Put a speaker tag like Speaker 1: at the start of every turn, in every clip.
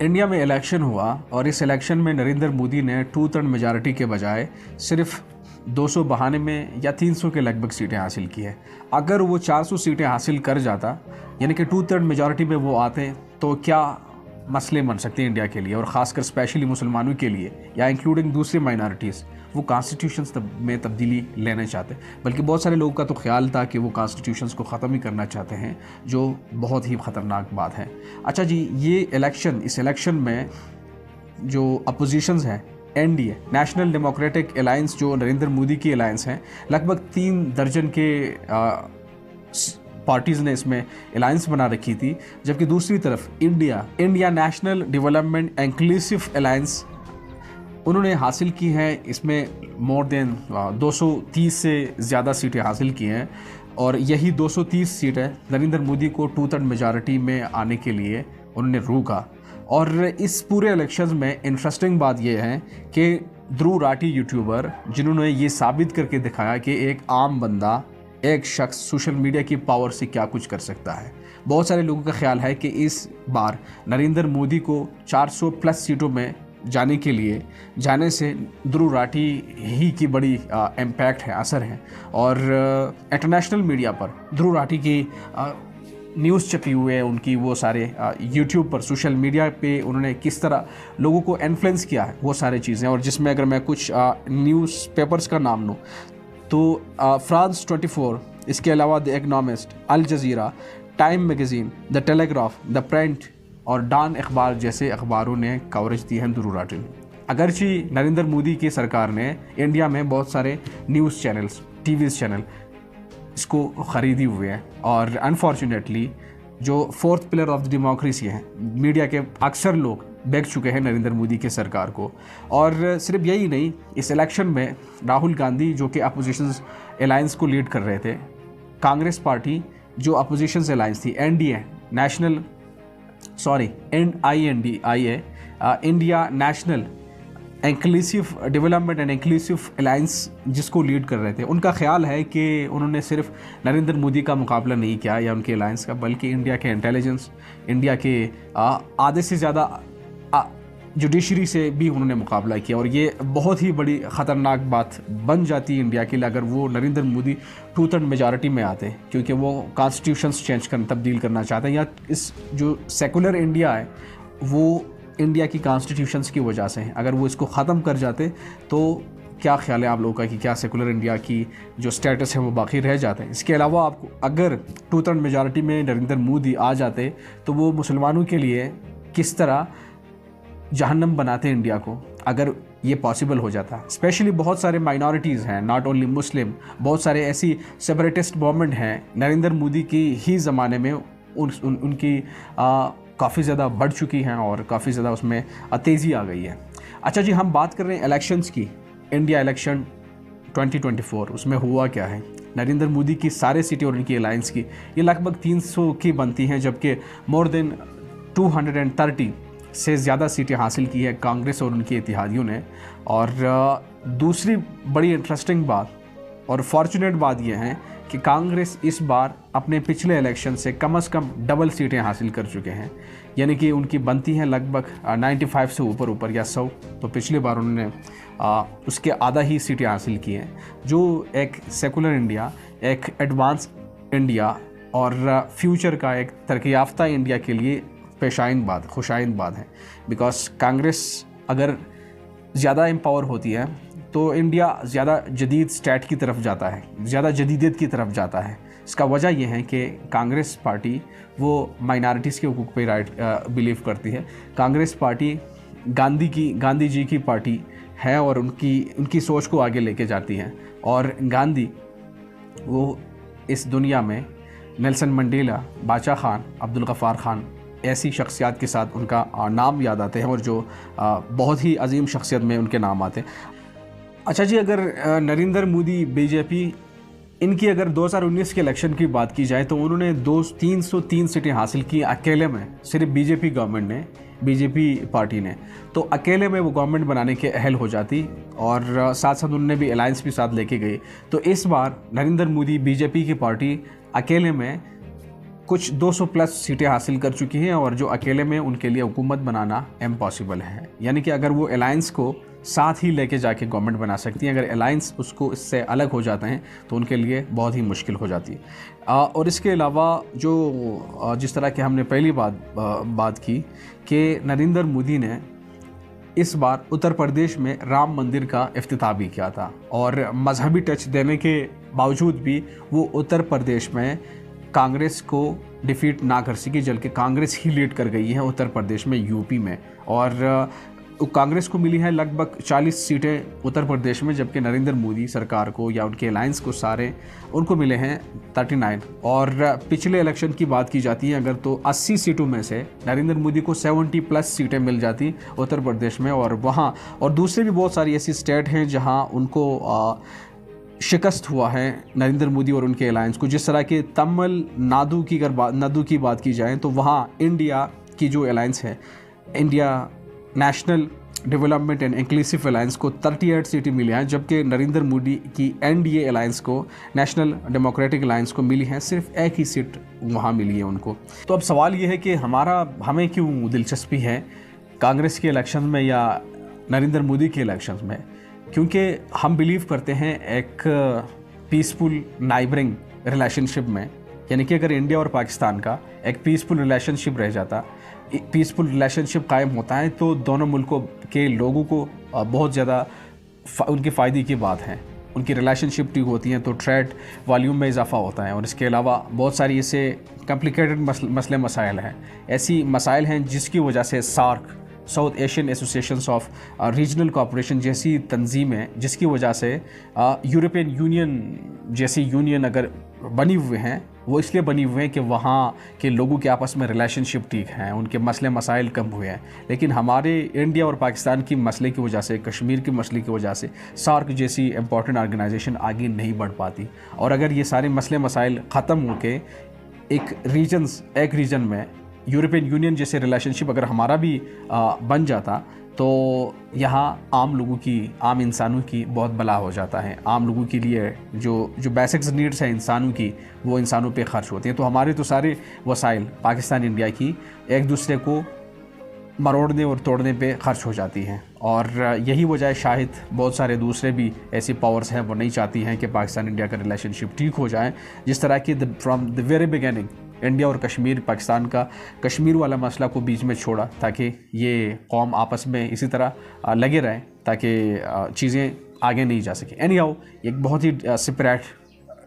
Speaker 1: India में election हुआ और इस इलेक्शन में नरेंद्र मोदी ने 2/3 मेजॉरिटी के बजाय सिर्फ 292 में या 300 के लगभग सीटें हासिल की है। अगर वो 400 सीटें हासिल कर जाता, यानी कि 2/3 मेजॉरिटी में वो आते, तो क्या मसले बन सकते हैं इंडिया के लिए, और ख़ासकर स्पेशली मुसलमानों के लिए या इंक्लूडिंग दूसरी माइनॉरिटीज़। वो कॉन्स्टिट्यूशंस में तब्दीली लेना चाहते, बल्कि बहुत सारे लोगों का तो ख्याल था कि वो कॉन्स्टिट्यूशंस को ख़त्म ही करना चाहते हैं, जो बहुत ही ख़तरनाक बात है। अच्छा जी, ये इस इलेक्शन में जो अपोजिशंस हैं, एनडीए नेशनल डेमोक्रेटिक अलायंस जो नरेंद्र मोदी की अलायंस हैं, लगभग 3 दर्जन के पार्टीज़ ने इसमें अलायंस बना रखी थी, जबकि दूसरी तरफ India national development inclusive alliance उन्होंने हासिल की है। इसमें मोर देन 230 से ज़्यादा सीटें हासिल की हैं, और यही 230 सीटें नरेंद्र मोदी को 2/3 मेजॉरिटी में आने के लिए उन्होंने रोका। और इस पूरे इलेक्शन में इंटरेस्टिंग बात यह है कि ध्रुव राठी यूट्यूबर, जिन्होंने ये साबित करके दिखाया कि एक आम बंदा, एक शख्स सोशल मीडिया की पावर से क्या कुछ कर सकता है। बहुत सारे लोगों का ख्याल है कि इस बार नरेंद्र मोदी को 400 प्लस सीटों में जाने से ध्रुव राठी ही की बड़ी इम्पैक्ट है, असर है। और इंटरनेशनल मीडिया पर ध्रुव राठी की न्यूज़ छपी हुए है, उनकी वो सारे यूट्यूब पर, सोशल मीडिया पे उन्होंने किस तरह लोगों को इन्फ्लुएंस किया है, वो सारी चीज़ें। और जिसमें अगर मैं कुछ न्यूज़ पेपर्स का नाम लूँ तो फ्रांस 24, इसके अलावा the Economist, Al Jazeera, Time magazine, the Telegraph, the Print और डॉन अखबार जैसे अखबारों ने कवरेज दी है ध्रुव राठी ने। अगरचे नरेंद्र मोदी की सरकार ने इंडिया में बहुत सारे न्यूज़ चैनल्स, टीवी चैनल इसको ख़रीदी हुए हैं, और अनफॉर्चुनेटली जो 4th pillar of the democracy है, मीडिया के अक्सर लोग बेच चुके हैं नरेंद्र मोदी की सरकार को। और सिर्फ यही नहीं, इस इलेक्शन में राहुल गांधी जो कि अपोजिशन अलायंस को लीड कर रहे थे, कांग्रेस पार्टी जो अपोजिशन अलायंस थी, India national inclusive development and inclusive alliance जिसको लीड कर रहे थे, उनका ख्याल है कि उन्होंने सिर्फ नरेंद्र मोदी का मुकाबला नहीं किया या उनके अलायंस का, बल्कि इंडिया के इंटेलिजेंस, इंडिया के आधे से ज़्यादा जुडिशरी से भी उन्होंने मुकाबला किया। और ये बहुत ही बड़ी ख़तरनाक बात बन जाती है इंडिया के लिए अगर वो नरेंद्र मोदी 2/3 मेजॉरिटी में आते, क्योंकि वो कॉन्स्टिट्यूशंस तब्दील करना चाहते हैं, या इस जो सेकुलर इंडिया है वो इंडिया की कॉन्स्टिट्यूशंस की वजह से है। अगर वो इसको ख़त्म कर जाते तो क्या ख्याल है आप लोगों का कि क्या सेकुलर इंडिया की जो स्टेटस है वो बाकी रह जाते हैं। इसके अलावा आपको अगर 2/3 मेजॉरिटी में नरेंद्र मोदी आ जाते तो वो मुसलमानों के लिए किस तरह जहन्नम बनाते हैं इंडिया को, अगर ये पॉसिबल हो जाता। स्पेशली बहुत सारे माइनॉरिटीज़ हैं, नॉट ओनली मुस्लिम, बहुत सारे ऐसी सेपरेटिस्ट गवर्नमेंट हैं नरेंद्र मोदी की ही ज़माने में उनकी काफ़ी ज़्यादा बढ़ चुकी हैं और काफ़ी ज़्यादा उसमें तेज़ी आ गई है। अच्छा जी, हम बात कर रहे हैं इलेक्शंस की। इंडिया इलेक्शन 2024 उसमें हुआ क्या है। नरेंद्र मोदी की सारे सीटें और उनकी अलायंस की ये लगभग 300 की बनती हैं, जबकि मोर देन 230 से ज़्यादा सीटें हासिल की है कांग्रेस और उनके इत्तेहादियों ने। और दूसरी बड़ी इंटरेस्टिंग बात और फॉर्चुनेट बात यह है कि कांग्रेस इस बार अपने पिछले इलेक्शन से कम डबल सीटें हासिल कर चुके हैं, यानी कि उनकी बनती हैं लगभग 95 से ऊपर या 100। तो पिछली बार उन्होंने उसके आधा ही सीटें हासिल की हैं, जो एक सेकुलर इंडिया, एक एडवांस इंडिया और फ्यूचर का एक तरक्की याफ्ता इंडिया के लिए खुशाइंद बात है। बिकॉज कांग्रेस अगर ज़्यादा एम्पावर होती है तो इंडिया ज़्यादा जदीद स्टेट की तरफ जाता है, ज़्यादा जदीदियत की तरफ जाता है। इसका वजह यह है कि कांग्रेस पार्टी वो माइनॉरिटीज़ के हुकूक पे बिलीव करती है। कांग्रेस पार्टी गांधी जी की पार्टी है और उनकी सोच को आगे लेके जाती है। और गांधी वो इस दुनिया में नेल्सन मंडेला, बादशाह खान, अब्दुल गफ़ार खान ऐसी शख्सियत के साथ उनका नाम याद आते हैं, और जो बहुत ही अजीम शख्सियत में उनके नाम आते हैं। अच्छा जी, अगर नरेंद्र मोदी, बीजेपी, इनकी अगर 2019 के इलेक्शन की बात की जाए तो उन्होंने 303 सीटें हासिल की अकेले में, सिर्फ बीजेपी पार्टी ने। तो अकेले में वो गवर्नमेंट बनाने के अहल हो जाती, और साथ साथ उन्होंने भी अलायंस भी साथ लेके गई। तो इस बार नरेंद्र मोदी, बीजेपी की पार्टी अकेले में कुछ 200 प्लस सीटें हासिल कर चुकी हैं और जो अकेले में उनके लिए हुकूमत बनाना इम्पॉसिबल है। यानी कि अगर वो अलायंस को साथ ही लेके जाके गवर्नमेंट बना सकती हैं, अगर अलायंस उसको इससे अलग हो जाते हैं तो उनके लिए बहुत ही मुश्किल हो जाती है। और इसके अलावा जो जिस तरह के हमने पहली बात की कि नरेंद्र मोदी ने इस बार उत्तर प्रदेश में राम मंदिर का इफ्तिताह भी किया था और मजहबी टच देने के बावजूद भी वो उत्तर प्रदेश में कांग्रेस को डिफीट ना कर सकी, जबकि कांग्रेस ही लीड कर गई है उत्तर प्रदेश में, यूपी में। और कांग्रेस को मिली है लगभग 40 सीटें उत्तर प्रदेश में, जबकि नरेंद्र मोदी सरकार को या उनके अलायंस को सारे उनको मिले हैं 39। और पिछले इलेक्शन की बात की जाती है अगर तो 80 सीटों में से नरेंद्र मोदी को 70 प्लस सीटें मिल जाती उत्तर प्रदेश में। और वहाँ और दूसरे भी बहुत सारी ऐसी स्टेट हैं जहाँ उनको शिकस्त हुआ है नरेंद्र मोदी और उनके अलायंस को। जिस तरह के तमिलनाडु की बात की जाए तो वहाँ इंडिया की जो अलायंस है, India national development and inclusive alliance को 38 सीटें मिली हैं, जबकि नरेंद्र मोदी की एनडीए अलायंस को, नेशनल डेमोक्रेटिक अलायंस को मिली हैं सिर्फ एक ही सीट वहाँ मिली है उनको। तो अब सवाल ये है कि हमें क्यों दिलचस्पी है कांग्रेस के इलेक्शन में या नरेंद्र मोदी के इलेक्शन में? क्योंकि हम बिलीव करते हैं एक पीसफुल नाइबरिंग रिलेशनशिप में, यानी कि अगर इंडिया और पाकिस्तान का एक पीसफुल रिलेशनशिप रह जाता, पीसफुल रिलेशनशिप कायम होता है तो दोनों मुल्कों के लोगों को बहुत ज़्यादा उनके फ़ायदे की बात है। उनकी रिलेशनशिप ठीक होती हैं तो ट्रेड वॉल्यूम में इजाफा होता है। और इसके अलावा बहुत सारी ऐसे कॉम्प्लिकेटेड मसले मसाइल हैं, ऐसी मसाइल हैं जिसकी वजह से SAARC, South Asian Associations of Regional Cooperation जैसी तंजीमें, जिसकी वजह से यूरोपियन यूनियन जैसी यूनियन अगर बनी हुए हैं, वो इसलिए बनी हुए हैं कि वहाँ के लोगों के आपस में रिलेशनशिप ठीक हैं, उनके मसले मसाइल कम हुए हैं। लेकिन हमारे इंडिया और पाकिस्तान की मसले की वजह से, कश्मीर के मसले की वजह से सार्क जैसी इंपॉर्टेंट ऑर्गेनाइजेशन आगे नहीं बढ़ पाती। और अगर ये सारे मसले मसाइल ख़त्म होके एक रीजन में यूरोपियन यूनियन जैसे रिलेशनशिप अगर हमारा भी बन जाता तो यहाँ आम इंसानों की बहुत भला हो जाता है। आम लोगों के लिए जो बेसिक्स नीड्स हैं इंसानों की, वो इंसानों पे खर्च होती हैं। तो हमारे तो सारे वसाइल पाकिस्तान इंडिया की एक दूसरे को मरोड़ने और तोड़ने पे खर्च हो जाती हैं। और यही वजह है शायद बहुत सारे दूसरे भी ऐसी पावर्स हैं वो नहीं चाहती हैं कि पाकिस्तान इंडिया का रिलेशनशिप ठीक हो जाए। जिस तरह की from the very beginning India और कश्मीर, पाकिस्तान का कश्मीर वाला मसला को बीच में छोड़ा ताकि ये कौम आपस में इसी तरह लगे रहें ताकि चीज़ें आगे नहीं जा सकें। एनी हाउ, एक बहुत ही सेपरेट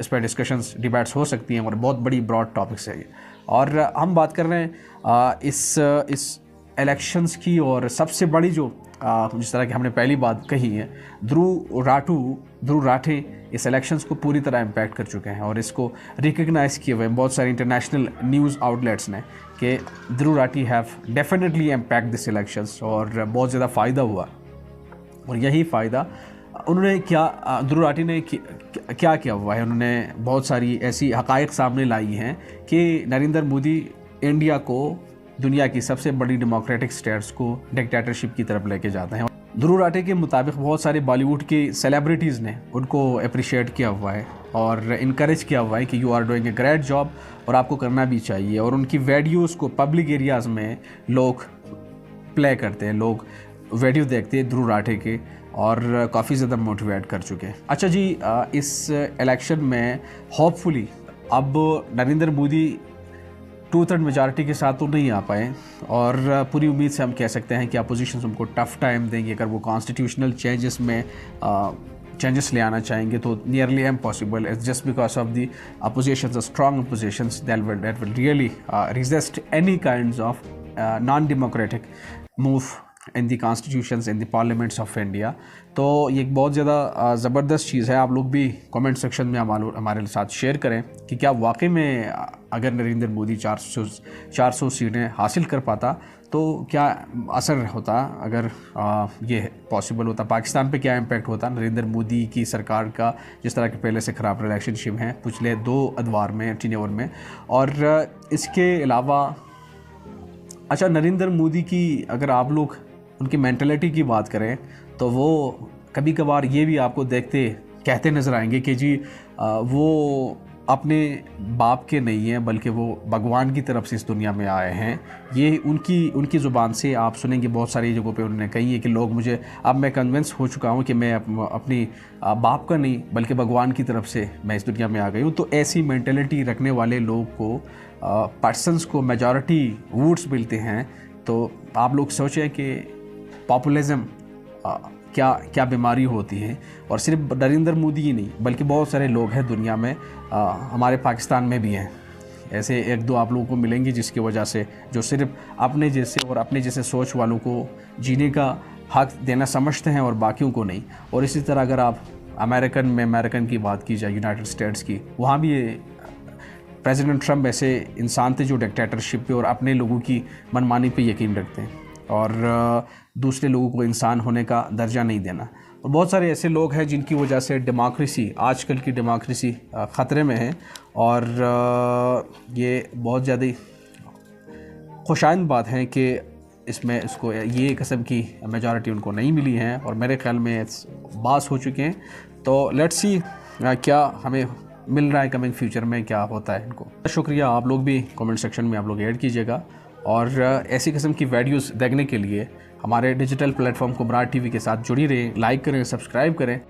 Speaker 1: इस पर डिस्कशंस, डिबेट्स हो सकती हैं और बहुत बड़ी ब्रॉड टॉपिक्स है ये। और हम बात कर रहे हैं इस इलेक्शंस की, और सबसे बड़ी जो जिस तरह की हमने पहली बात कही है, ध्रुव राठे इस इलेक्शंस को पूरी तरह इम्पैक्ट कर चुके हैं और इसको रिकग्नाइज़ किए हुए बहुत सारे इंटरनेशनल न्यूज़ आउटलेट्स ने कि Dhruv Rathee have definitely impact this elections और बहुत ज़्यादा फ़ायदा हुआ। और यही फ़ायदा उन्होंने ध्रुव राठी ने क्या किया हुआ है, उन्होंने बहुत सारी ऐसी हक़ाइक़ सामने लाई हैं कि नरेंद्र मोदी इंडिया को दुनिया की सबसे बड़ी डेमोक्रेटिक स्टेट्स को डिक्टेटरशिप की तरफ लेके जाते हैं। ध्रुव राठी के मुताबिक बहुत सारे बॉलीवुड की सेलिब्रिटीज़ ने उनको अप्रिशिएट किया हुआ है और इनकरेज किया हुआ है कि you are doing a great job और आपको करना भी चाहिए। और उनकी वीडियोज़ को पब्लिक एरियाज़ में लोग प्ले करते हैं, लोग वीडियो देखते हैं ध्रुव राठी के और काफ़ी ज़्यादा मोटिवेट कर चुके हैं। अच्छा जी, इस इलेक्शन में होपफुली अब नरेंद्र मोदी 2/3 मेजॉरिटी के साथ तो नहीं आ पाए और पूरी उम्मीद से हम कह सकते हैं कि अपोजिशन उनको टफ टाइम देंगे। अगर वो कॉन्स्टिट्यूशनल चेंजेस में चेंजेस ले आना चाहेंगे तो nearly impossible, it's just because of the opposition, strong oppositions that will really resist any kinds of non democratic move in the constitutions, in the parliaments of India. तो ये एक बहुत ज़्यादा ज़बरदस्त चीज़ है। आप लोग भी कमेंट सेक्शन में हमारे साथ शेयर करें कि क्या वाकई में अगर नरेंद्र मोदी 400 सीटें हासिल कर पाता तो क्या असर होता, अगर ये पॉसिबल होता, पाकिस्तान पे क्या इम्पैक्ट होता नरेंद्र मोदी की सरकार का, जिस तरह के पहले से ख़राब रिलेशनशिप हैं पिछले 2 अदवार में, टेन्योर में। और इसके अलावा अच्छा, नरेंद्र मोदी की अगर आप लोग उनकी मेंटलिटी की बात करें तो वो कभी कभार ये भी आपको कहते नज़र आएंगे कि जी वो अपने बाप के नहीं हैं, बल्कि वो भगवान की तरफ से इस दुनिया में आए हैं। ये उनकी ज़ुबान से आप सुनेंगे, बहुत सारी जगहों पे उन्होंने कही है कि लोग मुझे, अब मैं कन्विंस हो चुका हूँ कि मैं अपनी बाप का नहीं बल्कि भगवान की तरफ से मैं इस दुनिया में आ गई हूँ। तो ऐसी मेंटेलिटी रखने वाले लोग को, पर्सनस को मेजॉरिटी वोट्स मिलते हैं। तो आप लोग सोचें कि पॉपुलिज्म क्या बीमारी होती है। और सिर्फ नरेंद्र मोदी ही नहीं बल्कि बहुत सारे लोग हैं दुनिया में, हमारे पाकिस्तान में भी हैं ऐसे एक दो आप लोगों को मिलेंगे, जिसकी वजह से जो सिर्फ अपने जैसे और अपने जैसे सोच वालों को जीने का हक देना समझते हैं और बाकियों को नहीं। और इसी तरह अगर आप अमेरिकन की बात की जाए, यूनाइटेड स्टेट्स की, वहाँ भी प्रेसिडेंट ट्रम्प ऐसे इंसान थे जो डिक्टेटरशिप पे और अपने लोगों की मनमानी पे यकीन रखते हैं और दूसरे लोगों को इंसान होने का दर्जा नहीं देना। और बहुत सारे ऐसे लोग हैं जिनकी वजह से डेमोक्रेसी, आजकल की डेमोक्रेसी ख़तरे में है। और ये बहुत ज़्यादा खुशाइंद बात है कि इसमें इसको ये किस्म की मेजॉरिटी उनको नहीं मिली है और मेरे ख्याल में बास हो चुके हैं। तो लेट्स सी क्या हमें मिल रहा है कमिंग फ्यूचर में, क्या होता है इनको। शुक्रिया, आप लोग भी कमेंट सेक्शन में आप लोग ऐड कीजिएगा और ऐसी किस्म की वीडियोस देखने के लिए हमारे डिजिटल प्लेटफॉर्म कुमरार टीवी के साथ जुड़ी रहें, लाइक करें, सब्सक्राइब करें।